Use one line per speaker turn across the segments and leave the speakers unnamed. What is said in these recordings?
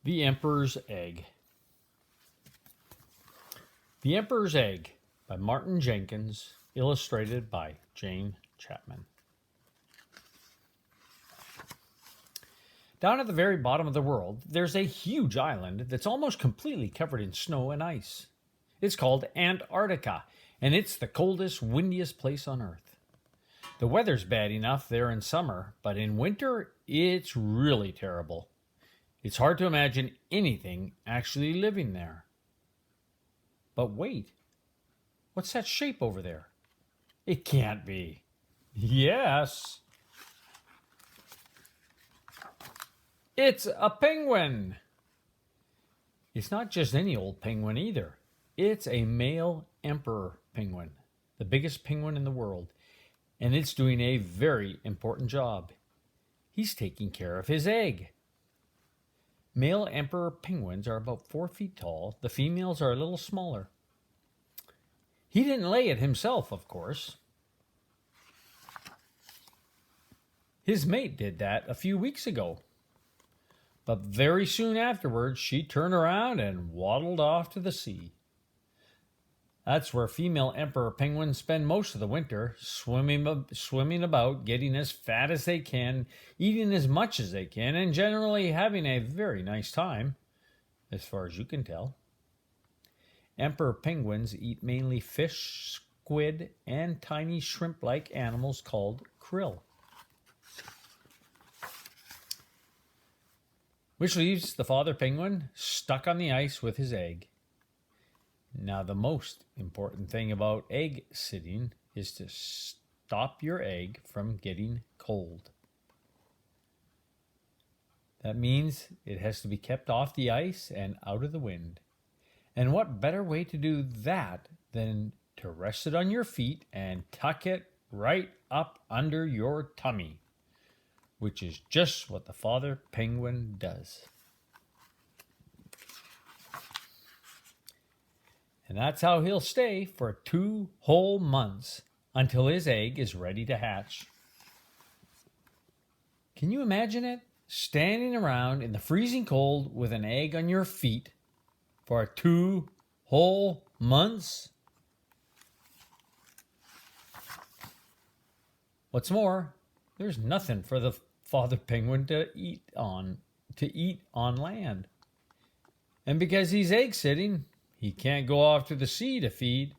The Emperor's Egg. The Emperor's Egg by Martin Jenkins, illustrated by Chapman. Down at the very bottom of the world, there's a huge island that's almost completely covered in snow and ice. It's called Antarctica, and it's the coldest, windiest place on Earth. The weather's bad enough there in summer, but in winter, it's really terrible. It's hard to imagine anything actually living there. But wait, what's that shape over there? It can't be. Yes. It's a penguin. It's not just any old penguin either. It's a male emperor penguin, the biggest penguin in the world, and it's doing a very important job. He's taking care of his egg. Male emperor penguins are about 4 feet tall. The females are a little smaller. He didn't lay it himself, of course. His mate did that a few weeks ago. But very soon afterwards, she turned around and waddled off to the sea. That's where female emperor penguins spend most of the winter, swimming about, getting as fat as they can, eating as much as they can, and generally having a very nice time, as far as you can tell. Emperor penguins eat mainly fish, squid, and tiny shrimp-like animals called krill. Which leaves the father penguin stuck on the ice with his egg. Now, the most important thing about egg sitting is to stop your egg from getting cold. That means it has to be kept off the ice and out of the wind. And what better way to do that than to rest it on your feet and tuck it right up under your tummy, which is just what the father penguin does. And that's how he'll stay for 2 whole months until his egg is ready to hatch. Can you imagine it? Standing around in the freezing cold with an egg on your feet for 2 whole months? What's more, there's nothing for the father penguin to eat on land. And because he's egg sitting, he can't go off to the sea to feed.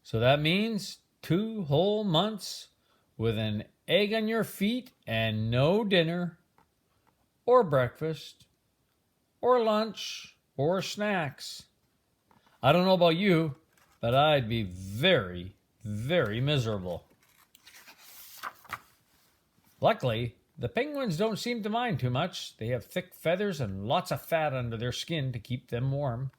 So that means 2 whole months with an egg on your feet and no dinner, or breakfast, or lunch, or snacks. I don't know about you, but I'd be very, very miserable. Luckily, the penguins don't seem to mind too much. They have thick feathers and lots of fat under their skin to keep them warm.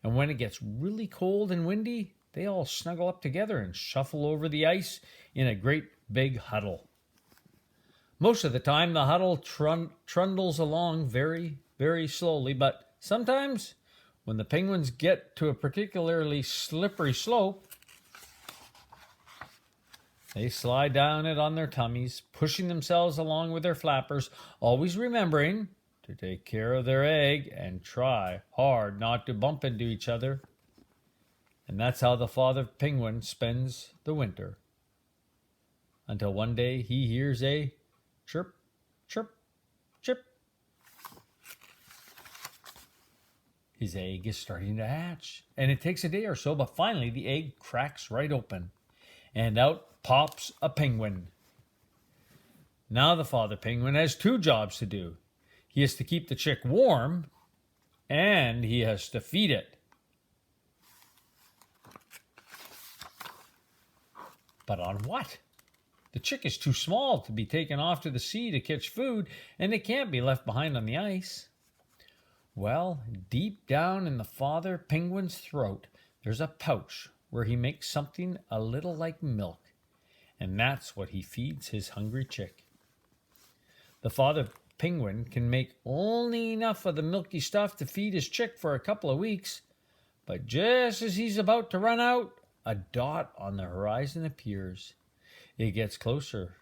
And when it gets really cold and windy, they all snuggle up together and shuffle over the ice in a great big huddle. Most of the time, the huddle trundles along very, very slowly, but sometimes, when the penguins get to a particularly slippery slope, they slide down it on their tummies, pushing themselves along with their flappers, always remembering to take care of their egg and try hard not to bump into each other. And that's how the father penguin spends the winter. Until one day he hears a chirp, chirp, chirp. His egg is starting to hatch, and it takes a day or so, but finally the egg cracks right open, and out pops a penguin. Now the father penguin has 2 jobs to do. He has to keep the chick warm, and he has to feed it. But on what? The chick is too small to be taken off to the sea to catch food, and it can't be left behind on the ice. Well, deep down in the father penguin's throat, there's a pouch where he makes something a little like milk, and that's what he feeds his hungry chick. The father penguin can make only enough of the milky stuff to feed his chick for a couple of weeks, but just as he's about to run out, a dot on the horizon appears. It gets closer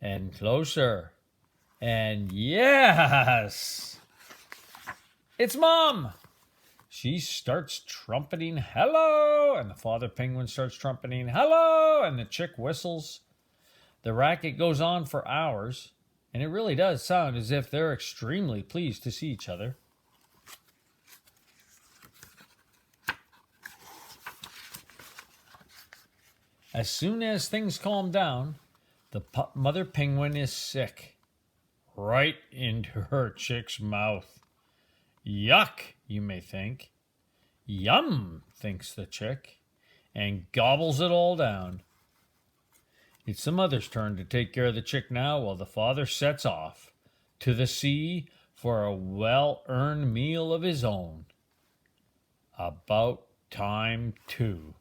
and closer, and yes, It's Mom! She starts trumpeting, hello! And the father penguin starts trumpeting, hello! And the chick whistles. The racket goes on for hours, and it really does sound as if they're extremely pleased to see each other. As soon as things calm down, the mother penguin is sick. Right into her chick's mouth. Yuck, you may think. Yum, thinks the chick, and gobbles it all down. It's the mother's turn to take care of the chick now while the father sets off to the sea for a well-earned meal of his own. About time, too.